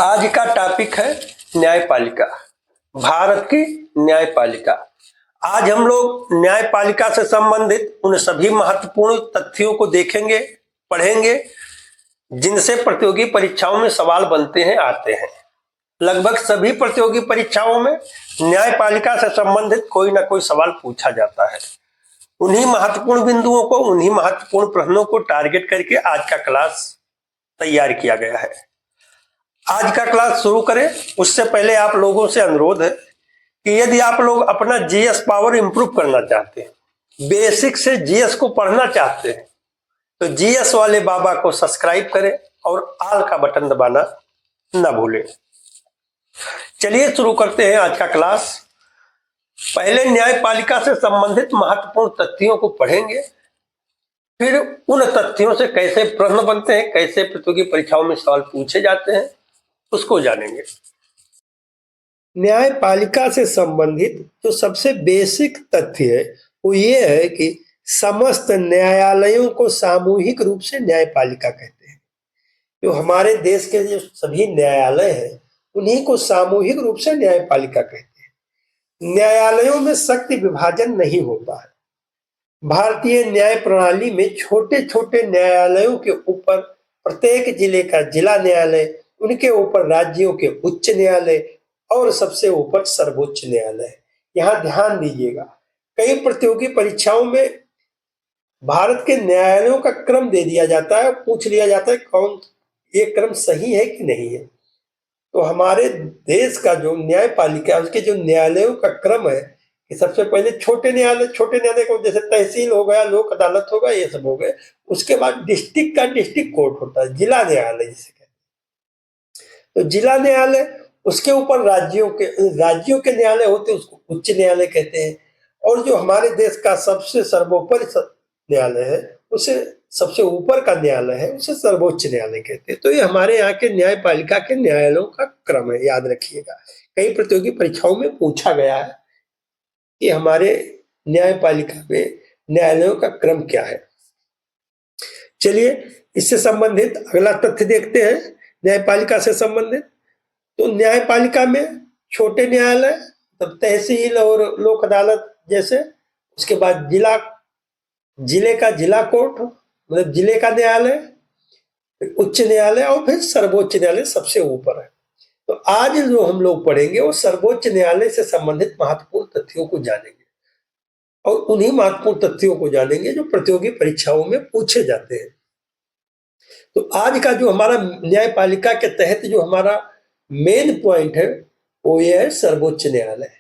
आज का टॉपिक है न्यायपालिका, भारत की न्यायपालिका। आज हम लोग न्यायपालिका से संबंधित उन सभी महत्वपूर्ण तथ्यों को देखेंगे, पढ़ेंगे, जिनसे प्रतियोगी परीक्षाओं में सवाल बनते हैं, आते हैं। लगभग सभी प्रतियोगी परीक्षाओं में न्यायपालिका से संबंधित कोई ना कोई सवाल पूछा जाता है। उन्हीं महत्वपूर्ण बिंदुओं को, उन्हीं महत्वपूर्ण प्रश्नों को टारगेट करके आज का क्लास तैयार किया गया है। आज का क्लास शुरू करें उससे पहले आप लोगों से अनुरोध है कि यदि आप लोग अपना जीएस पावर इंप्रूव करना चाहते हैं, बेसिक से जीएस को पढ़ना चाहते हैं, तो जीएस वाले बाबा को सब्सक्राइब करें और ऑल का बटन दबाना ना भूलें। चलिए शुरू करते हैं आज का क्लास। पहले न्यायपालिका से संबंधित महत्वपूर्ण तथ्यों को पढ़ेंगे, फिर उन तथ्यों से कैसे प्रश्न बनते हैं, कैसे प्रतियोगी परीक्षाओं में सवाल पूछे जाते हैं, उसको जानेंगे। न्यायपालिका से संबंधित जो सबसे बेसिक तथ्य है वो ये है कि समस्त न्यायालयों को सामूहिक रूप से न्यायपालिका कहते हैं। जो हमारे देश के जो सभी न्यायालय हैं उन्हीं को सामूहिक रूप से न्यायपालिका कहते हैं। न्यायालयों में शक्ति विभाजन नहीं होता है। भारतीय न्याय प्रणाली में छोटे छोटे न्यायालयों के ऊपर प्रत्येक जिले का जिला न्यायालय, उनके ऊपर राज्यों के उच्च न्यायालय और सबसे ऊपर सर्वोच्च न्यायालय। यहाँ ध्यान दीजिएगा, कई प्रतियोगी परीक्षाओं में भारत के न्यायालयों का क्रम दे दिया जाता है, पूछ लिया जाता है कौन ये क्रम सही है कि नहीं है। तो हमारे देश का जो न्यायपालिका है उसके जो न्यायालयों का क्रम है कि सबसे पहले छोटे न्यायालय को, जैसे तहसील हो गया, लोक अदालत हो गया, ये सब हो गए। उसके बाद डिस्ट्रिक्ट का डिस्ट्रिक्ट कोर्ट होता है, जिला न्यायालय जिसे कहते हैं। तो जिला न्यायालय, उसके ऊपर राज्यों के न्यायालय होते हैं, उसको उच्च न्यायालय कहते हैं। और जो हमारे देश का सबसे सर्वोपरि न्यायालय है, उसे सबसे ऊपर का न्यायालय है, उसे सर्वोच्च न्यायालय कहते हैं। तो ये हमारे यहाँ के न्यायपालिका के न्यायालयों का क्रम है, याद रखिएगा। कई प्रतियोगी परीक्षाओं में पूछा गया है कि हमारे न्यायपालिका में न्यायालयों का क्रम क्या है। चलिए इससे संबंधित अगला तथ्य देखते हैं। न्यायपालिका से संबंधित तो न्यायपालिका में छोटे न्यायालय, तब तहसील और लोक अदालत जैसे, उसके बाद जिले का जिला कोर्ट, मतलब जिले का न्यायालय, उच्च न्यायालय और फिर सर्वोच्च न्यायालय सबसे ऊपर है। तो आज जो हम लोग पढ़ेंगे वो सर्वोच्च न्यायालय से संबंधित महत्वपूर्ण तथ्यों को जानेंगे और उन्हीं महत्वपूर्ण तथ्यों को जानेंगे जो प्रतियोगी परीक्षाओं में पूछे जाते हैं। तो आज का जो हमारा न्यायपालिका के तहत जो हमारा मेन पॉइंट है वो ये है सर्वोच्च न्यायालय।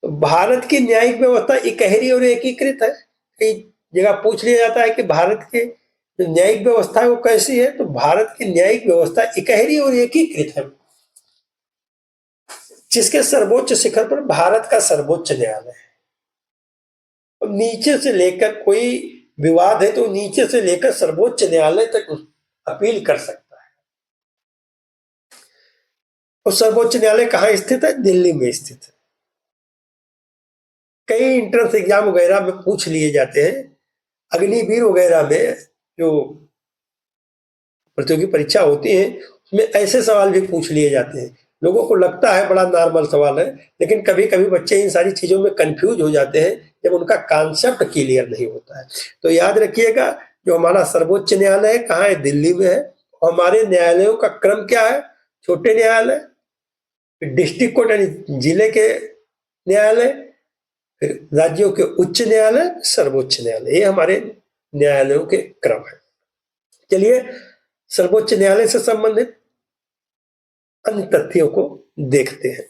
तो भारत की न्यायिक व्यवस्था इकहरी और एकीकृत है। कई जगह पूछ लिया जाता है कि भारत के जो न्यायिक व्यवस्था है वो कैसी है, तो भारत की न्यायिक व्यवस्था इकहरी और एकीकृत है, जिसके सर्वोच्च शिखर पर भारत का सर्वोच्च न्यायालय है। और नीचे से लेकर कोई विवाद है तो नीचे से लेकर सर्वोच्च न्यायालय तक अपील कर सकता है। और सर्वोच्च न्यायालय कहाँ स्थित है? दिल्ली में स्थित है। कई एंट्रेंस एग्जाम वगैरह में पूछ लिए जाते हैं, अग्निवीर वगैरह में जो प्रतियोगी परीक्षा होती है उसमें ऐसे सवाल भी पूछ लिए जाते हैं। लोगों को लगता है बड़ा नॉर्मल सवाल है, लेकिन कभी कभी बच्चे इन सारी चीजों में कंफ्यूज हो जाते हैं जब उनका कॉन्सेप्ट क्लियर नहीं होता है। तो याद रखिएगा, जो हमारा सर्वोच्च न्यायालय है कहाँ है? दिल्ली में है। और हमारे न्यायालयों का क्रम क्या है? छोटे न्यायालय, डिस्ट्रिक्ट कोर्ट यानी जिले के न्यायालय, फिर राज्यों के उच्च न्यायालय, सर्वोच्च न्यायालय, ये हमारे न्यायालयों के क्रम है। चलिए सर्वोच्च न्यायालय से संबंधित अन्य तथ्यों को देखते हैं।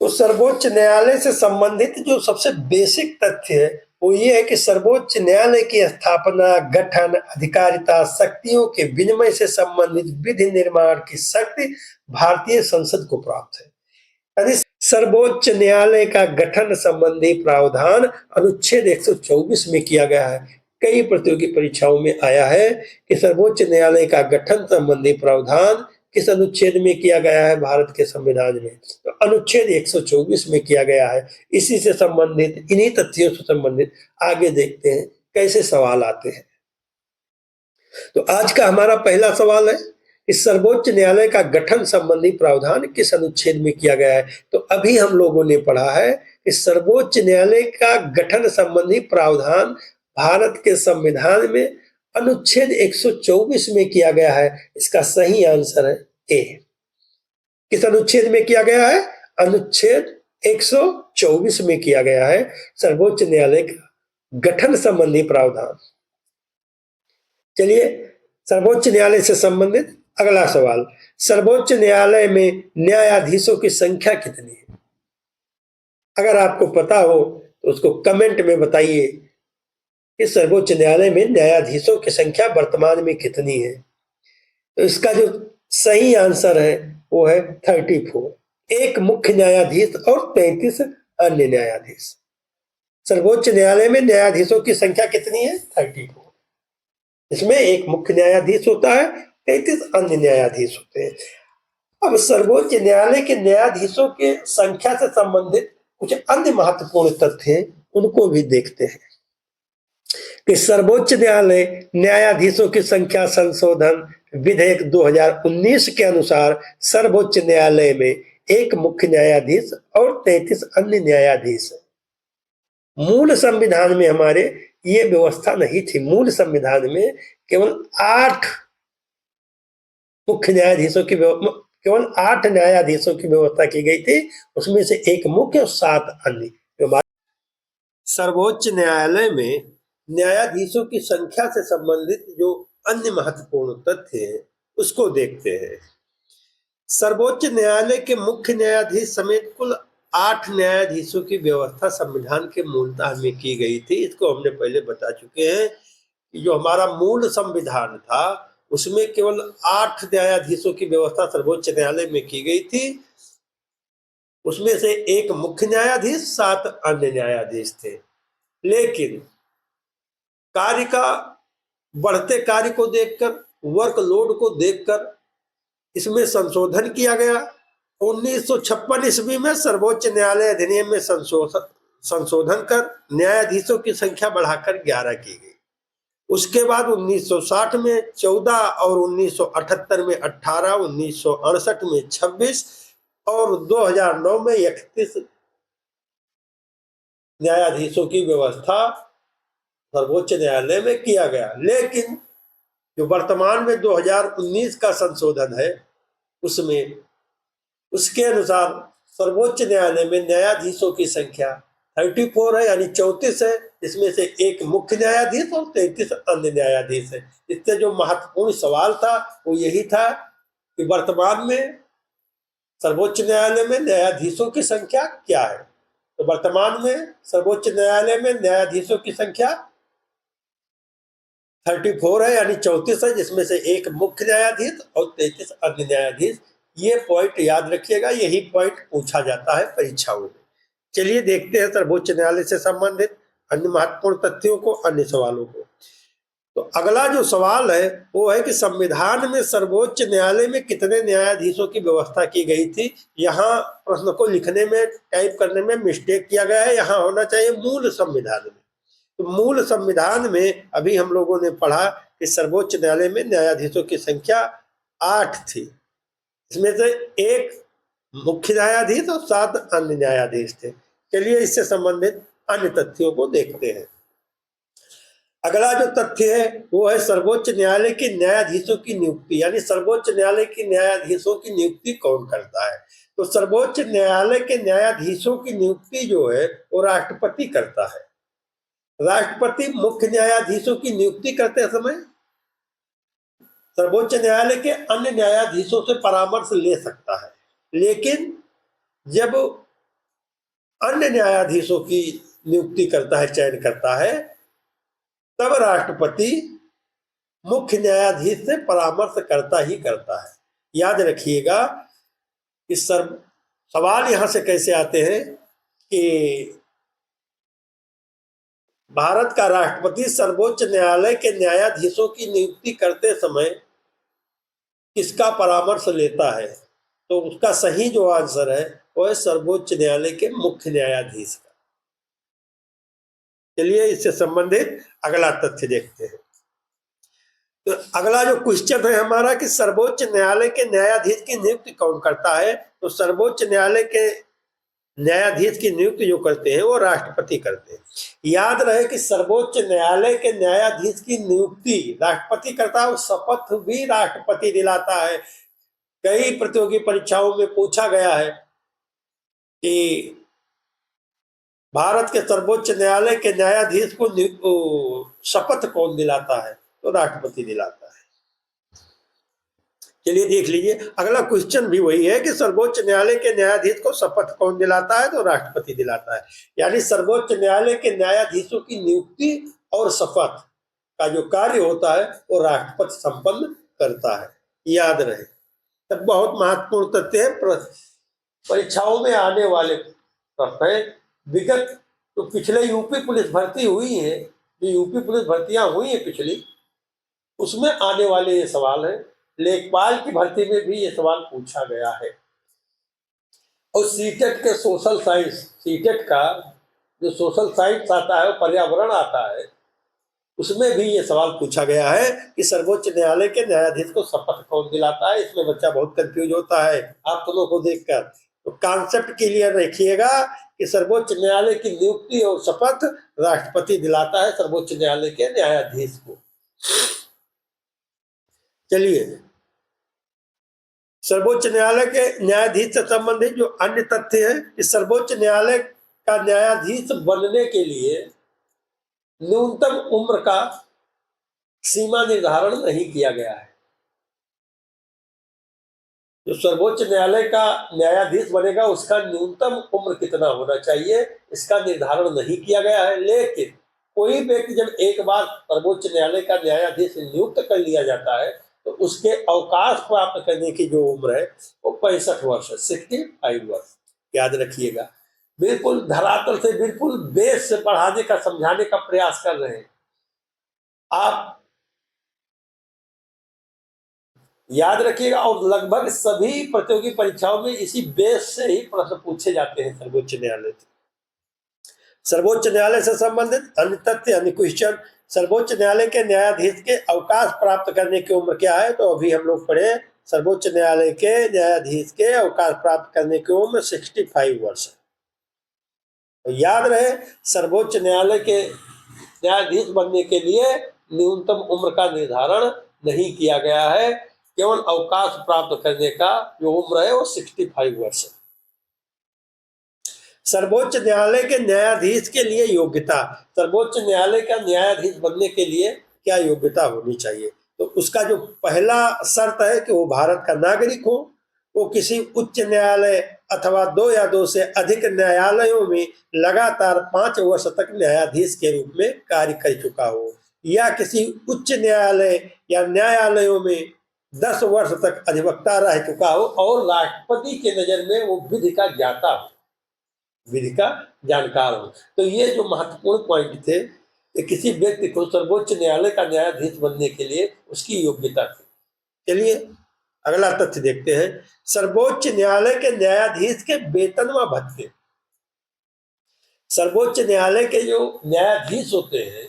तो सर्वोच्च न्यायालय से संबंधित जो सबसे बेसिक तथ्य है वो ये है कि सर्वोच्च न्यायालय की स्थापना, गठन, अधिकारिता, शक्तियों के विनिमय से संबंधित विधि निर्माण की शक्ति भारतीय संसद को प्राप्त है। यानी सर्वोच्च न्यायालय का गठन संबंधी प्रावधान अनुच्छेद 124 में किया गया है। कई प्रतियोगी परीक्षाओं में आया है कि सर्वोच्च न्यायालय का गठन संबंधी प्रावधान किस अनुच्छेद में किया गया है? भारत के संविधान में, तो अनुच्छेद 124 में किया गया है। इसी से संबंधित, इन्हीं तथ्यों से संबंधित आगे देखते हैं कैसे सवाल आते हैं। तो आज का हमारा पहला सवाल है कि सर्वोच्च न्यायालय का गठन संबंधी प्रावधान किस अनुच्छेद में किया गया है। तो अभी हम लोगों ने पढ़ा है कि सर्वोच्च न्यायालय का गठन संबंधी प्रावधान भारत के संविधान में अनुच्छेद 124 में किया गया है। इसका सही आंसर है ए। किस अनुच्छेद में किया गया है? अनुच्छेद 124 में किया गया है सर्वोच्च न्यायालय का गठन संबंधी प्रावधान। चलिए सर्वोच्च न्यायालय से संबंधित अगला सवाल, सर्वोच्च न्यायालय में न्यायाधीशों की संख्या कितनी है? अगर आपको पता हो तो उसको कमेंट में बताइए कि सर्वोच्च न्यायालय में न्यायाधीशों की संख्या वर्तमान में कितनी है। तो इसका जो सही आंसर है वो है 34, एक मुख्य न्यायाधीश और 33 अन्य न्यायाधीश। सर्वोच्च न्यायालय में न्यायाधीशों की संख्या कितनी है? 34। इसमें एक मुख्य न्यायाधीश होता है, 33 अन्य न्यायाधीश होते हैं। अब सर्वोच्च न्यायालय के न्यायाधीशों के संख्या से संबंधित कुछ अन्य महत्वपूर्ण तथ्य हैं, उनको भी देखते हैं कि सर्वोच्च न्यायालय न्यायाधीशों की संख्या संशोधन विधेयक 2019 के अनुसार सर्वोच्च न्यायालय में एक मुख्य न्यायाधीश और 33 अन्य न्यायाधीश है। मूल संविधान में हमारे ये व्यवस्था नहीं थी। मूल संविधान में केवल 8 मुख्य न्यायाधीशों की केवल 8 न्यायाधीशों की व्यवस्था की गई थी, उसमें से एक मुख्य और 7 अन्य। सर्वोच्च न्यायालय में न्यायाधीशों की संख्या से संबंधित जो अन्य महत्वपूर्ण तथ्य है उसको देखते हैं। सर्वोच्च न्यायालय के मुख्य न्यायाधीश समेत कुल 8 न्यायाधीशों की व्यवस्था संविधान के मूलतः में की गई थी। इसको हमने पहले बता चुके हैं कि जो हमारा मूल संविधान था उसमें केवल 8 न्यायाधीशों की व्यवस्था सर्वोच्च न्यायालय में की गई थी। उसमें से एक मुख्य न्यायाधीश, 7 अन्य न्यायाधीश थे। लेकिन कार्य का बढ़ते कार्य को देखकर, वर्कलोड को देखकर इसमें संशोधन किया गया। 1956 ईस्वी में सर्वोच्च न्यायालय अधिनियम में संशोधन कर न्यायाधीशों की संख्या बढ़ाकर 11 की गई। उसके बाद 1960 में 14 और 1978 में 18, 1968 में 26 और 2009 में 31 न्यायाधीशों की व्यवस्था सर्वोच्च न्यायालय में किया गया। लेकिन जो वर्तमान में 2019 का संशोधन है उसमें उसके अनुसार सर्वोच्च न्यायालय में न्यायाधीशों की संख्या 34 है, यानी 34 है। इसमें से एक मुख्य न्यायाधीश और 33 अन्य न्यायाधीश है। इससे जो महत्वपूर्ण सवाल था वो यही था कि वर्तमान में सर्वोच्च न्यायालय में न्यायाधीशों की संख्या क्या है। तो वर्तमान में सर्वोच्च न्यायालय में न्यायाधीशों की संख्या 34 है, यानी 34 है, जिसमें से एक मुख्य न्यायाधीश और 33 अन्य न्यायाधीश। ये पॉइंट याद रखिएगा, यही पॉइंट पूछा जाता है परीक्षाओं में। चलिए देखते हैं सर्वोच्च न्यायालय से संबंधित अन्य महत्वपूर्ण तथ्यों को, अन्य सवालों को। तो अगला जो सवाल है वो है कि संविधान में सर्वोच्च न्यायालय में कितने न्यायाधीशों की व्यवस्था की गई थी। यहाँ प्रश्न को लिखने में, टाइप करने में मिस्टेक किया गया है। यहाँ होना चाहिए मूल संविधान में। तो मूल संविधान में अभी हम लोगों ने पढ़ा कि सर्वोच्च न्यायालय में न्यायाधीशों की संख्या 8 थी। इसमें से एक मुख्य न्यायाधीश और 7 अन्य न्यायाधीश थे। चलिए इससे संबंधित अन्य तथ्यों को देखते हैं। अगला जो तथ्य है वो है सर्वोच्च न्यायालय के न्यायाधीशों की नियुक्ति, यानी सर्वोच्च न्यायालय के न्यायाधीशों की नियुक्ति कौन करता है। तो सर्वोच्च न्यायालय के न्यायाधीशों की नियुक्ति जो है वो राष्ट्रपति करता है। राष्ट्रपति मुख्य न्यायाधीशों की नियुक्ति करते समय सर्वोच्च न्यायालय के अन्य न्यायाधीशों से परामर्श ले सकता है, लेकिन जब अन्य न्यायाधीशों की नियुक्ति करता है, चयन करता है, तब राष्ट्रपति मुख्य न्यायाधीश से परामर्श करता ही करता है। याद रखिएगा कि सवाल यहां से कैसे आते हैं कि भारत का राष्ट्रपति सर्वोच्च न्यायालय के न्यायाधीशों की नियुक्ति करते समय किसका परामर्श लेता है। तो उसका सही जो आंसर है वो है सर्वोच्च न्यायालय के मुख्य न्यायाधीश का। चलिए इससे संबंधित अगला तथ्य देखते हैं। तो अगला जो क्वेश्चन है हमारा कि सर्वोच्च न्यायालय के न्यायाधीश की नियुक्ति कौन करता है? तो सर्वोच्च न्यायालय के न्यायाधीश की नियुक्ति जो करते हैं वो राष्ट्रपति करते हैं। याद रहे कि सर्वोच्च न्यायालय के न्यायाधीश की नियुक्ति राष्ट्रपति करता है और शपथ भी राष्ट्रपति दिलाता है। कई प्रतियोगी परीक्षाओं में पूछा गया है कि भारत के सर्वोच्च न्यायालय के न्यायाधीश को शपथ कौन दिलाता है? तो राष्ट्रपति दिलाता है। चलिए देख लीजिए, अगला क्वेश्चन भी वही है कि सर्वोच्च न्यायालय के न्यायाधीश को शपथ कौन दिलाता है? तो राष्ट्रपति दिलाता है। यानी सर्वोच्च न्यायालय के न्यायाधीशों की नियुक्ति और शपथ का जो कार्य होता है वो राष्ट्रपति संपन्न करता है। याद रहे, तब बहुत महत्वपूर्ण तथ्य है, परीक्षाओं में आने वाले प्रश्न है। विगत तो पिछले यूपी पुलिस भर्ती हुई है, जो यूपी पुलिस भर्तियां हुई है पिछली, उसमें आने वाले ये सवाल है। लेखपाल की भर्ती में भी ये सवाल पूछा गया है। और सीटेट के सोशल साइंस, सीटेट का जो सोशल साइंस आता है, पर्यावरण आता है, उसमें भी ये सवाल पूछा गया है कि सर्वोच्च न्यायालय के न्यायाधीश को शपथ कौन दिलाता है। इसमें बच्चा बहुत कंफ्यूज होता है आप दोनों को देखकर। तो कॉन्सेप्ट क्लियर रखिएगा कि सर्वोच्च न्यायालय की नियुक्ति और शपथ राष्ट्रपति दिलाता है सर्वोच्च न्यायालय के न्यायाधीश को। चलिए, सर्वोच्च न्यायालय के न्यायाधीश से संबंधित जो अन्य तथ्य है कि सर्वोच्च न्यायालय का न्यायाधीश बनने के लिए न्यूनतम उम्र का सीमा निर्धारण नहीं किया गया है। जो सर्वोच्च न्यायालय का न्यायाधीश बनेगा उसका न्यूनतम उम्र कितना होना चाहिए, इसका निर्धारण नहीं किया गया है। लेकिन कोई व्यक्ति जब एक बार सर्वोच्च न्यायालय का न्यायाधीश नियुक्त कर लिया जाता है तो उसके अवकाश प्राप्त करने की जो उम्र है वो 65 वर्ष है, 65 वर्ष। याद रखिएगा, बिल्कुल धरातल से, बिल्कुल बेस से पढ़ाने का, समझाने का प्रयास कर रहे हैं आप। याद रखिएगा, और लगभग सभी प्रतियोगी परीक्षाओं में इसी बेस से ही प्रश्न पूछे जाते हैं सर्वोच्च न्यायालय से। सर्वोच्च न्यायालय से संबंधित अन्य तथ्य, अन्य क्वेश्चन, सर्वोच्च न्यायालय के न्यायाधीश के अवकाश प्राप्त करने की उम्र क्या है? तो अभी हम लोग पढ़े, सर्वोच्च न्यायालय के न्यायाधीश के अवकाश प्राप्त करने की उम्र 65 वर्ष है। तो याद रहे, सर्वोच्च न्यायालय के न्यायाधीश बनने के लिए न्यूनतम उम्र का निर्धारण नहीं किया गया है, केवल अवकाश प्राप्त करने का जो उम्र है वो 65 वर्ष है। सर्वोच्च न्यायालय के न्यायाधीश के लिए योग्यता, सर्वोच्च न्यायालय का न्यायाधीश बनने के लिए क्या योग्यता होनी चाहिए? तो उसका जो पहला शर्त है कि वो भारत का नागरिक हो, वो किसी उच्च न्यायालय अथवा 2 या 2 से अधिक न्यायालयों में लगातार 5 वर्ष तक न्यायाधीश के रूप में कार्य कर चुका हो, या किसी उच्च न्यायालय या न्यायालयों में 10 वर्ष तक अधिवक्ता रह चुका हो और राष्ट्रपति के नजर में वो विधि का ज्ञाता हो, विधि का जानकार हो। तो ये जो महत्वपूर्ण पॉइंट थे कि किसी व्यक्ति को सर्वोच्च न्यायालय का न्यायाधीश बनने के लिए उसकी योग्यता थी। चलिए अगला तथ्य देखते हैं, सर्वोच्च न्यायालय के न्यायाधीश के वेतन व भत्ते। सर्वोच्च न्यायालय के जो न्यायाधीश होते हैं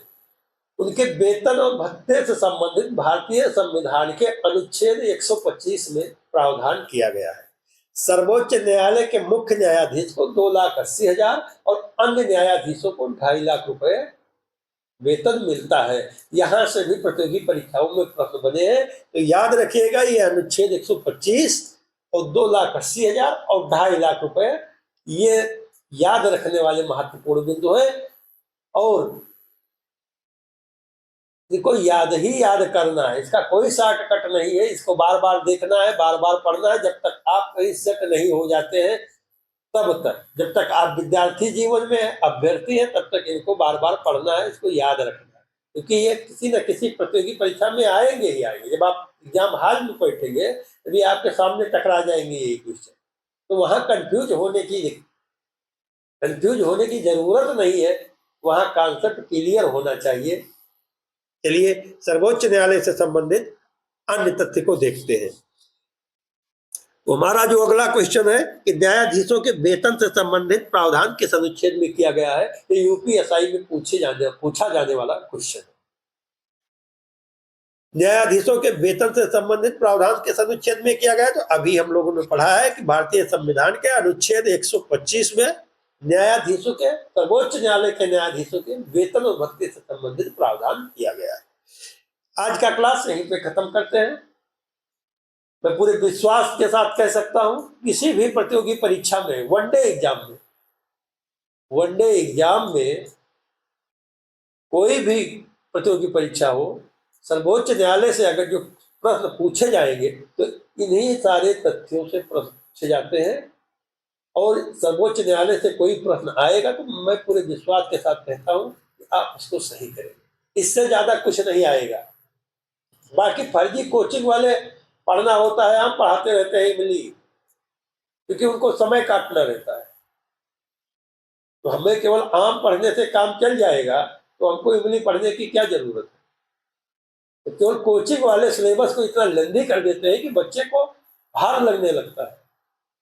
उनके वेतन और भत्ते से संबंधित भारतीय संविधान के अनुच्छेद 125 में प्रावधान किया गया है। सर्वोच्च न्यायालय के मुख्य न्यायाधीश को 2,80,000 और अन्य न्यायाधीशों को 2.5 लाख रुपए वेतन मिलता है। यहां से भी प्रतियोगी परीक्षाओं में प्रश्न बने हैं, तो याद रखिएगा ये अनुच्छेद 125 और 2,80,000 और 2.5 लाख रुपए, ये याद रखने वाले महत्वपूर्ण बिंदु है। और इसको याद ही याद करना है, इसका कोई शॉर्टकट नहीं है, इसको बार बार देखना है, बार बार पढ़ना है। जब तक आप कहीं सेट नहीं हो जाते हैं तब तक, जब तक आप विद्यार्थी जीवन में अभ्यर्थी हैं तब तक इनको बार बार पढ़ना है, इसको याद रखना है, क्योंकि ये किसी न किसी प्रतियोगी परीक्षा में आएंगे ही आएंगे। जब आप एग्जाम हॉल में बैठेंगे तभी आपके सामने टकरा जाएंगे ये क्वेश्चन। तो वहां कंफ्यूज होने की जरूरत नहीं है, वहां कॉन्सेप्ट क्लियर होना चाहिए। चलिए सर्वोच्च न्यायालय से संबंधित अन्य तथ्य को देखते हैं। तो हमारा जो अगला क्वेश्चन है कि न्यायाधीशों के वेतन से संबंधित प्रावधान किस अनुच्छेद में किया गया है? ये यूपीएसआई में पूछा जाने वाला क्वेश्चन है। न्यायाधीशों के वेतन से संबंधित प्रावधान किस अनुच्छेद में किया गया है? तो अभी हम लोगों ने पढ़ा है कि भारतीय संविधान के अनुच्छेद 125 में न्यायाधीशों के, सर्वोच्च न्यायालय के न्यायाधीशों के वेतन और भत्ते से संबंधित प्रावधान किया गया है। आज का क्लास यहीं पे खत्म करते हैं। मैं पूरे विश्वास के साथ कह सकता हूं, किसी भी प्रतियोगी परीक्षा में, वनडे एग्जाम में कोई भी प्रतियोगी परीक्षा हो, सर्वोच्च न्यायालय से अगर जो प्रश्न पूछे जाएंगे तो इन्हीं सारे तथ्यों से प्रश्न पूछे जाते हैं, और सर्वोच्च न्यायालय से कोई प्रश्न आएगा तो मैं पूरे विश्वास के साथ कहता हूं कि आप उसको सही करेंगे, इससे ज्यादा कुछ नहीं आएगा। बाकी फर्जी कोचिंग वाले पढ़ना होता है, हम पढ़ाते रहते हैं इमली, क्योंकि उनको समय काटना रहता है। तो हमें केवल आम पढ़ने से काम चल जाएगा, तो हमको इमली पढ़ने की क्या जरूरत है? तो केवल कोचिंग वाले सिलेबस को इतना लेंदी कर देते हैं कि बच्चे को भार लगने लगता है।